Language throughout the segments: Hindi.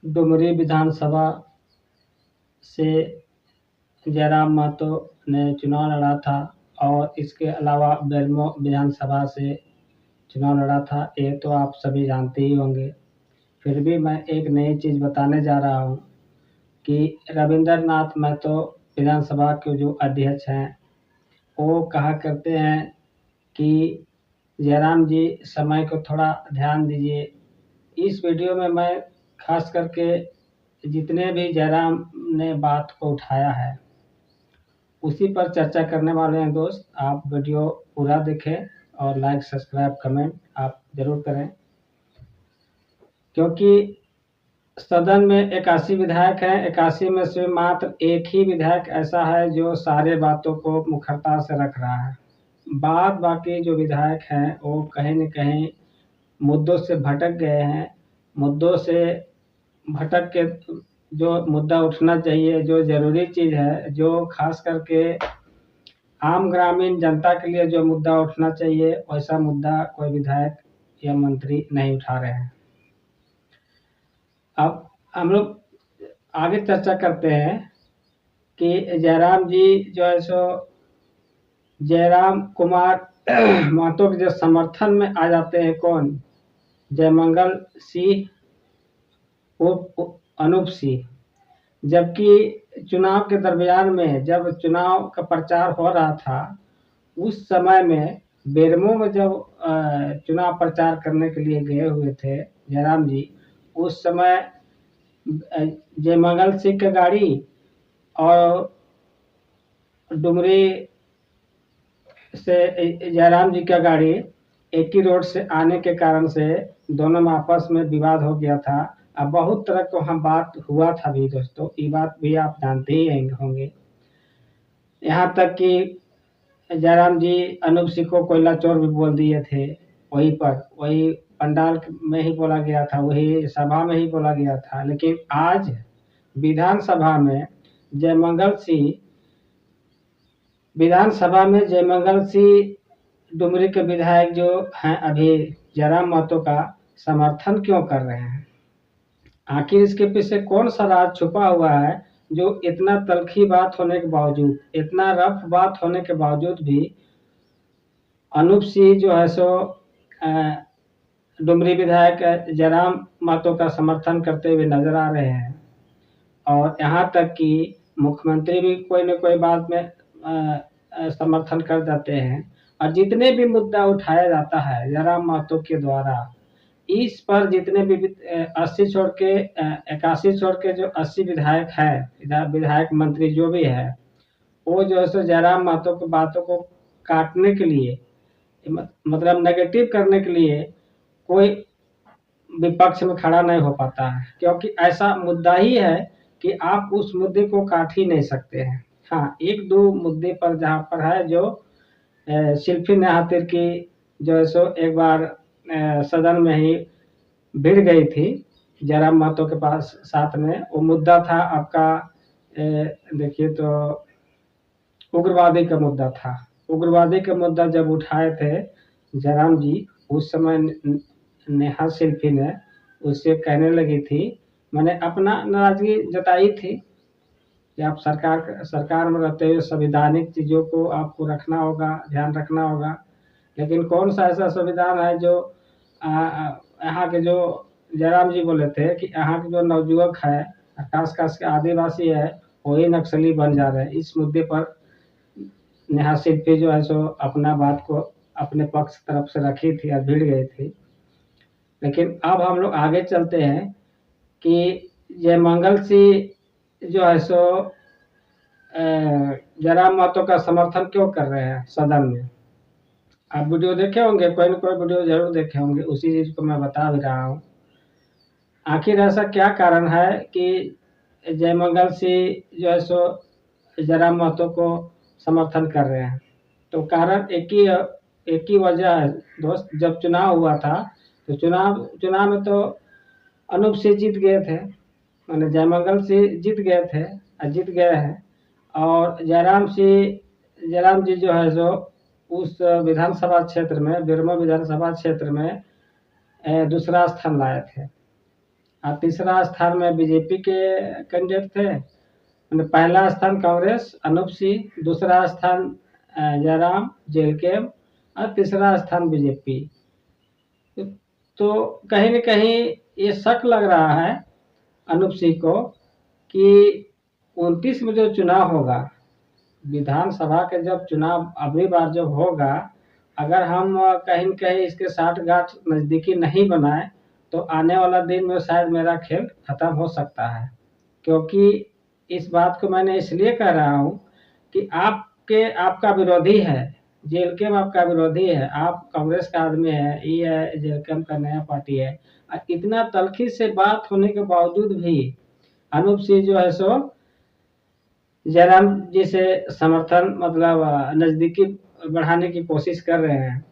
डुमरी विधानसभा से जयराम महतो ने चुनाव लड़ा था और इसके अलावा बेरमो विधानसभा से चुनाव लड़ा था, ये तो आप सभी जानते ही होंगे। फिर भी मैं एक नई चीज़ बताने जा रहा हूँ कि रविंद्रनाथ महतो विधानसभा के जो अध्यक्ष हैं, वो कहा करते हैं कि जयराम जी समय को थोड़ा ध्यान दीजिए। इस वीडियो में मैं खास करके जितने भी जयराम ने बात को उठाया है उसी पर चर्चा करने वाले हैं दोस्त। आप वीडियो पूरा देखें और लाइक सब्सक्राइब कमेंट आप ज़रूर करें, क्योंकि सदन में 81 विधायक हैं। 81 में से मात्र एक ही विधायक ऐसा है जो सारे बातों को मुखरता से रख रहा है। बाद बाकी जो विधायक हैं वो कहीं न कहीं मुद्दों से भटक गए हैं। मुद्दों से भटक के जो मुद्दा उठना चाहिए, जो ज़रूरी चीज़ है, जो खास करके आम ग्रामीण जनता के लिए जो मुद्दा उठना चाहिए, वैसा मुद्दा कोई विधायक या मंत्री नहीं उठा रहे हैं। अब हम लोग आगे चर्चा करते हैं कि जयराम जी जो है सो जयराम कुमार महतो के जो समर्थन में आ जाते हैं कौन, जयमंगल सिंह उर्फ अनूप सिंह। जबकि चुनाव के दरमियान में जब चुनाव का प्रचार हो रहा था उस समय में बेरमो में जब चुनाव प्रचार करने के लिए गए हुए थे जयराम जी, उस समय जयमंगल सिंह की गाड़ी और डुमरी से जयराम जी का गाड़ी एक ही रोड से आने के कारण से दोनों में आपस में विवाद हो गया था। अब बहुत तरह को हम बात हुआ था भी दोस्तों, ये बात भी आप जानते ही होंगे। यहाँ तक कि जयराम जी अनूप सिंह को कोयला चोर भी बोल दिए थे। वही पंडाल में ही बोला गया था, वही सभा में ही बोला गया था। लेकिन आज विधानसभा में जयमंगल सिंह डुमरी के विधायक जो हैं अभी जयराम महतो का समर्थन क्यों कर रहे हैं? आखिर इसके पीछे कौन सा राज छुपा हुआ है जो इतना तलखी बात होने के बावजूद, इतना रफ बात होने के बावजूद भी अनूप सिंह जो है सो डुमरी विधायक जयराम महतो का समर्थन करते हुए नजर आ रहे हैं। और यहाँ तक कि मुख्यमंत्री भी कोई न कोई बात में समर्थन कर जाते हैं। और जितने भी मुद्दा उठाया जाता है जयराम महतो के द्वारा, इस पर जितने भी 80 छोड़ के 81 छोड़ के जो 80 विधायक है, विधायक मंत्री जो भी है, वो जो है सो जयराम महतो की बातों को काटने के लिए, मतलब नेगेटिव करने के लिए कोई विपक्ष में खड़ा नहीं हो पाता है, क्योंकि ऐसा मुद्दा ही है कि आप उस मुद्दे को काट ही नहीं सकते हैं। हाँ, एक दो मुद्दे पर जहाँ पर है जो शिल्पी नेहातिर की जो है सो एक बार सदन में ही भिड़ गई थी जयराम महतो के पास साथ में। वो मुद्दा था आपका देखिए तो उग्रवादी का मुद्दा था। उग्रवादी का मुद्दा जब उठाए थे जयराम जी, उस समय नेहा शिल्पी ने उससे कहने लगी थी, मैंने अपना नाराजगी जताई थी कि आप सरकार में रहते हुए संवैधानिक चीज़ों को आपको रखना होगा, ध्यान रखना होगा। लेकिन कौन सा ऐसा संविधान है जो यहाँ के जो जयराम जी बोले थे कि यहाँ के जो नवयुवक है, खास के आदिवासी है, वही नक्सली बन जा रहे हैं। इस मुद्दे पर नेहा शिल्पी जो है सो अपना बात को अपने पक्ष तरफ से रखी थी और भिड़ गई थी। लेकिन अब हम लोग आगे चलते हैं कि जयमंगल सिंह जो है सो जयराम महतो का समर्थन क्यों कर रहे हैं सदन में। आप वीडियो देखे होंगे, कोई न कोई वीडियो जरूर देखे होंगे, उसी चीज को मैं बता भी रहा हूँ। आखिर ऐसा क्या कारण है कि जयमंगल सिंह जो है सो जयराम महतो को समर्थन कर रहे हैं? तो कारण एक ही वजह है दोस्त। जब चुनाव हुआ था तो चुनाव में तो अनूप सिंह जीत गए थे, मैंने जयमंगल सिंह जीत गए थे और जीत गए हैं। और जयराम जी जो है सो उस विधानसभा क्षेत्र में, बेरमो विधानसभा क्षेत्र में दूसरा स्थान लाए थे। और तीसरा स्थान में बीजेपी के कैंडिडेट थे। पहला स्थान कांग्रेस अनूप सिंह, दूसरा स्थान जयराम जेलकेम और तीसरा स्थान बीजेपी। तो कहीं न कहीं ये शक लग रहा है अनूप सिंह को कि 29 में जो चुनाव होगा, विधानसभा के जब चुनाव अगली बार जब होगा, अगर हम कहीं न कहीं इसके साठगांठ नज़दीकी नहीं बनाए तो आने वाला दिन में शायद मेरा खेल खत्म हो सकता है। क्योंकि इस बात को मैंने इसलिए कह रहा हूँ कि आपका विरोधी है, जेलकेम आपका विरोधी है, आप कांग्रेस का आदमी है, ये जेलकेम का नया पार्टी है। इतना तल्खी से बात होने के बावजूद भी अनूप सिंह जो है सो जयराम जी से समर्थन मतलब नजदीकी बढ़ाने की कोशिश कर रहे हैं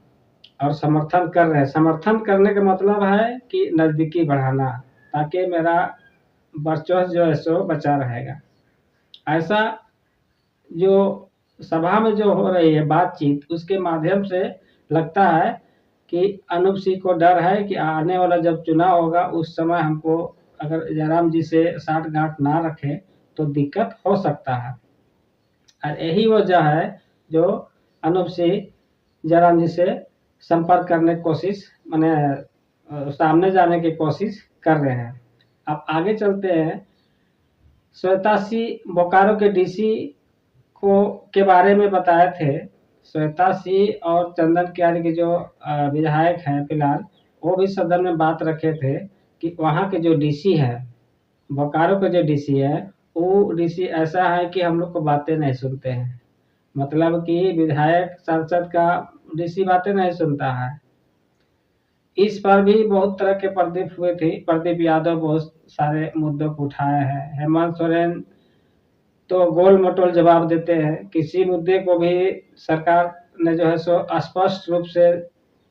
और समर्थन कर रहे हैं। समर्थन करने का मतलब है कि नजदीकी बढ़ाना, ताकि मेरा वर्चस्व जो है सो बचा रहेगा। ऐसा जो सभा में जो हो रही है बातचीत, उसके माध्यम से लगता है कि अनूप सिंह को डर है कि आने वाला जब चुनाव होगा उस समय हमको अगर जयराम जी से साठगांठ ना रखे तो दिक्कत हो सकता है। और यही वजह है जो अनूप सिंह जयराम जी से संपर्क करने की कोशिश माने सामने जाने की कोशिश कर रहे हैं। अब आगे चलते हैं। श्वेता सिंह बोकारो के डीसी को के बारे में बताए थे। श्वेता सिंह और चंदन कियारी के जो विधायक हैं फिलहाल, वो भी सदन में बात रखे थे कि वहाँ के जो डीसी है, बोकारो के जो डीसी है, वो डीसी ऐसा है कि हम लोग को बातें नहीं सुनते हैं। मतलब कि विधायक सांसद का डीसी बातें नहीं सुनता है। इस पर भी बहुत तरह के प्रदीप हुए थे। प्रदीप यादव बहुत सारे मुद्दों को उठाए हैं। हेमंत सोरेन तो गोल मटोल जवाब देते हैं। किसी मुद्दे को भी सरकार ने जो है सो स्पष्ट रूप से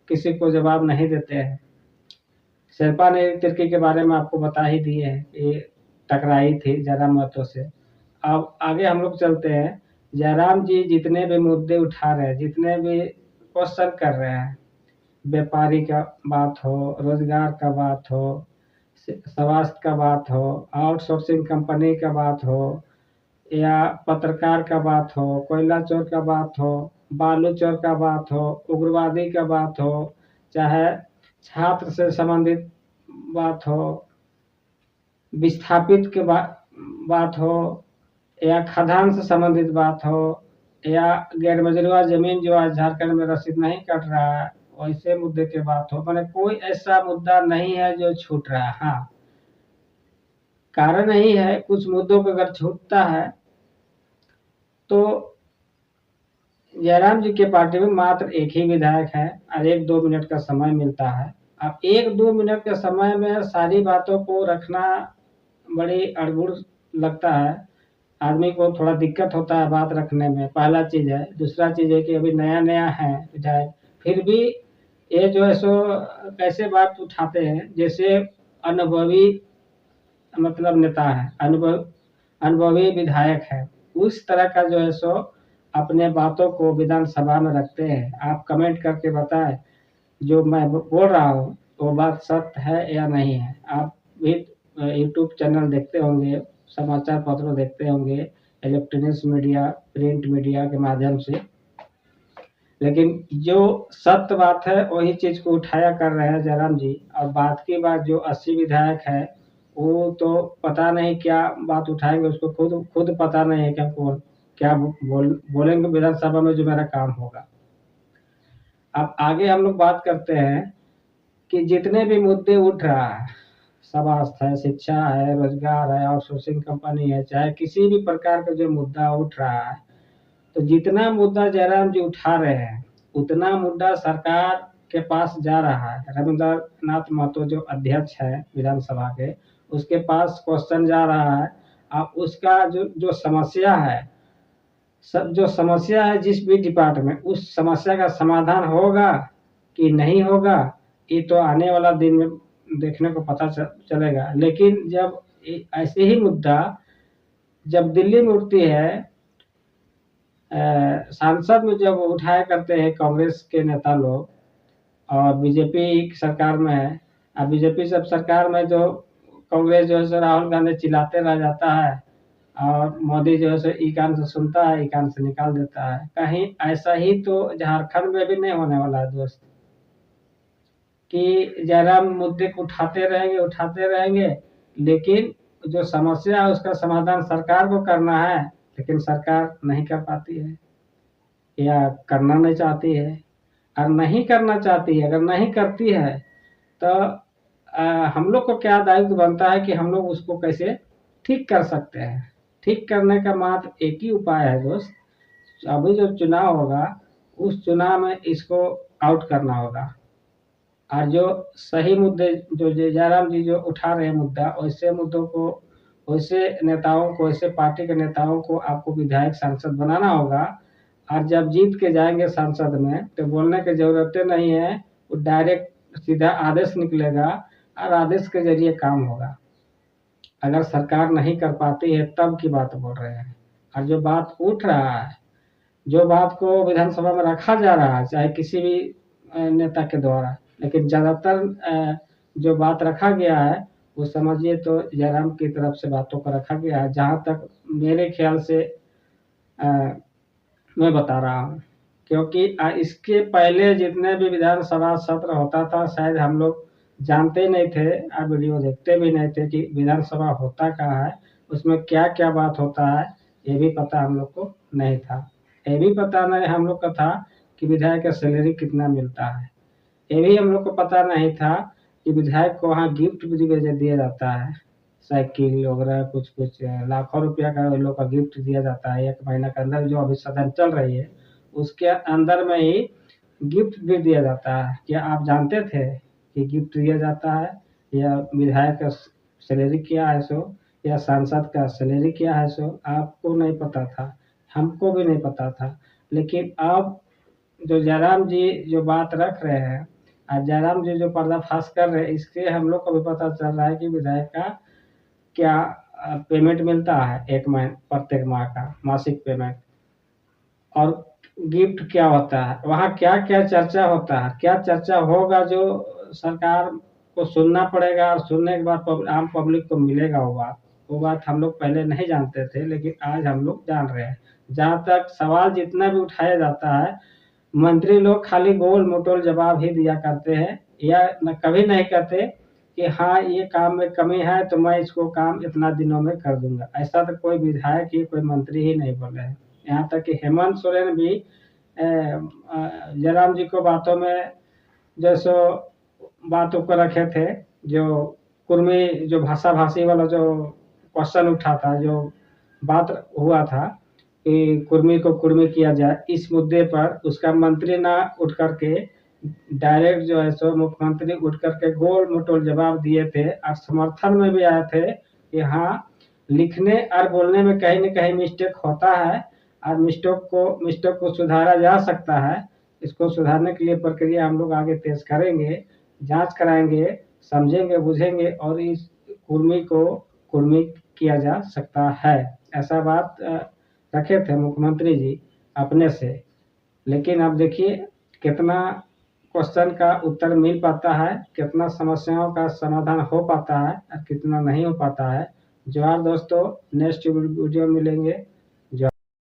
किसी को जवाब नहीं देते हैं। शेरपा ने तिर्की के बारे में आपको बता ही दिए हैं कि टकराई थी जयराम महतो से। अब आगे हम लोग चलते हैं। जयराम जी जितने भी मुद्दे उठा रहे हैं, जितने भी क्वेश्चन कर रहे हैं, व्यापारी का बात हो, रोजगार का बात हो, स्वास्थ्य का बात हो, आउटसोर्सिंग कंपनी का बात हो, या पत्रकार का बात हो, कोयला चोर का बात हो, बालू चोर का बात हो, उग्रवादी का बात हो, चाहे छात्र से संबंधित बात हो, विस्थापित के बात हो, या खदान से संबंधित बात हो, या गैर मजरूआ जमीन जो आज झारखंड में रसीद नहीं कट रहा है, वैसे मुद्दे की बात हो, मैंने कोई ऐसा मुद्दा नहीं है जो छूट रहा है। हाँ, कारण यही है कुछ मुद्दों को अगर छूटता है तो जयराम जी के पार्टी में मात्र एक ही विधायक है और 1-2 मिनट का समय मिलता है। अब 1-2 मिनट के समय में सारी बातों को रखना बड़ी अड़गुड़ लगता है। आदमी को थोड़ा दिक्कत होता है बात रखने में, पहला चीज है। दूसरा चीज है कि अभी नया नया है विधायक, फिर भी ये जो है सो कैसे बात उठाते हैं जैसे अनुभवी मतलब नेता है, अनुभवी विधायक है, उस तरह का जो है सो अपने बातों को विधानसभा में रखते हैं। आप कमेंट करके बताएं जो मैं बोल रहा हूँ वो बात सत्य है या नहीं है। आप भी यूट्यूब चैनल देखते होंगे, समाचार पत्र देखते होंगे, इलेक्ट्रॉनिक्स मीडिया, प्रिंट मीडिया के माध्यम से, लेकिन जो सत्य बात है वही चीज को उठाया कर रहे हैं जयराम जी। और बात की बात जो 80 विधायक है वो तो पता नहीं क्या बात उठाएंगे, उसको खुद पता नहीं है क्या बोलेंगे विधानसभा में जो मेरा काम होगा। अब आगे हम लोग बात करते हैं कि जितने भी मुद्दे उठ रहा है, स्वास्थ्य है, शिक्षा है, रोजगार है, आउटसोर्सिंग कंपनी है, चाहे किसी भी प्रकार का जो मुद्दा उठ रहा है, तो जितना मुद्दा जयराम जी उठा रहे हैं उतना मुद्दा सरकार के पास जा रहा है। रविंद्र नाथ महतो जो अध्यक्ष है विधानसभा के, उसके पास क्वेश्चन जा रहा है। अब उसका जो समस्या है, जो समस्या है जिस भी डिपार्टमेंट, उस समस्या का समाधान होगा कि नहीं होगा ये तो आने वाला दिन में देखने को पता चलेगा। लेकिन जब ऐसे ही मुद्दा जब दिल्ली में उठती है, सांसद में जब उठाया करते हैं कांग्रेस के नेता लोग और बीजेपी सरकार में है, अब बीजेपी सब सरकार में जो कांग्रेस जो है सो राहुल गांधी चिल्लाते रह जाता है और मोदी जो है सो ई कान से सुनता है, ई कान से निकाल देता है। कहीं ऐसा ही तो झारखंड में भी नहीं होने वाला है दोस्त, कि जयराम मुद्दे को उठाते रहेंगे, लेकिन जो समस्या है उसका समाधान सरकार को करना है, लेकिन सरकार नहीं कर पाती है या करना नहीं चाहती है। और नहीं करना चाहती है, अगर नहीं करती है तो हम लोग को क्या दायित्व बनता है कि हम लोग उसको कैसे ठीक कर सकते हैं। ठीक करने का मात्र एक ही उपाय है दोस्त, अभी जो चुनाव होगा उस चुनाव में इसको आउट करना होगा। और जो सही मुद्दे जो जयराम जी जो उठा रहे हैं मुद्दा, वैसे मुद्दों को, वैसे नेताओं को, वैसे पार्टी के नेताओं को आपको विधायक सांसद बनाना होगा। और जब जीत के जाएंगे संसद में तो बोलने की जरूरत नहीं है, वो डायरेक्ट सीधा आदेश निकलेगा और आदेश के जरिए काम होगा। अगर सरकार नहीं कर पाती है तब की बात बोल रहे हैं। और जो बात उठ रहा है, जो बात को विधानसभा में रखा जा रहा है, चाहे किसी भी नेता के द्वारा, लेकिन ज्यादातर जो बात रखा गया है वो समझिए तो जयराम की तरफ से बातों को रखा गया है। जहां तक मेरे ख्याल से मैं बता रहा हूँ, क्योंकि इसके पहले जितने भी विधानसभा सत्र होता था शायद हम लोग जानते नहीं थे और वीडियो देखते भी नहीं थे कि विधानसभा होता क्या है, उसमें क्या क्या बात होता है, ये भी पता हम लोग को नहीं था। ये भी पता नहीं हम लोग का था कि विधायक का सैलरी कितना मिलता है। ये भी हम लोग को पता नहीं था कि विधायक को वहाँ गिफ्ट भी दिया जाता है, साइकिल वगैरह कुछ कुछ लाखों रुपया का लोग का गिफ्ट दिया जाता है। 1 महीना के अंदर जो अभी सदन चल रही है उसके अंदर में ही गिफ्ट भी दिया जाता है। क्या आप जानते थे कि गिफ्ट दिया जाता है, या विधायक का सैलरी क्या है सो, या सांसद का सैलरी क्या है सो आपको नहीं पता था, हमको भी नहीं पता था। लेकिन अब जो जयराम जी जो बात रख रहे हैं और जयराम जी जो पर्दाफाश कर रहे हैं, इससे हम लोग को भी पता चल रहा है कि विधायक का क्या पेमेंट मिलता है प्रत्येक माह का मासिक पेमेंट, और गिफ्ट क्या होता है, वहाँ क्या क्या चर्चा होता है, क्या चर्चा होगा जो सरकार को सुनना पड़ेगा, और सुनने के बाद आम पब्लिक को मिलेगा वो बात हम लोग पहले नहीं जानते थे, लेकिन आज हम लोग जान रहे हैं। जहाँ तक सवाल जितना भी उठाया जाता है, मंत्री लोग खाली गोल मोटोल जवाब ही दिया करते हैं, या न कभी नहीं कहते कि हाँ ये काम में कमी है तो मैं इसको काम इतना दिनों में कर दूंगा। ऐसा तो कोई विधायक ही कोई मंत्री ही नहीं बोले हैं। यहाँ तक कि हेमंत सोरेन भी जयराम जी को बातों में जैसो बातों को रखे थे, जो कुर्मी जो भाषा भाषी वाला जो क्वेश्चन उठा था, जो बात हुआ था कि कुर्मी को कुर्मी किया जाए, इस मुद्दे पर उसका मंत्री ना उठ करके डायरेक्ट जो है सो मुख्यमंत्री उठ करके गोल मोटोल जवाब दिए थे, और समर्थन में भी आए थे कि हाँ लिखने और बोलने में कहीं न कहीं मिस्टेक होता है, और मिस्टेक को सुधारा जा सकता है। इसको सुधारने के लिए प्रक्रिया हम लोग आगे तेज करेंगे, जांच कराएंगे, समझेंगे, बुझेंगे और इस कुर्मी को कुर्मी किया जा सकता है। ऐसा बात रखे थे मुख्यमंत्री जी अपने से। लेकिन अब देखिए कितना क्वेश्चन का उत्तर मिल पाता है, कितना समस्याओं का समाधान हो पाता है और कितना नहीं हो पाता है। जोहार दोस्तों, नेक्स्ट वीडियो मिलेंगे।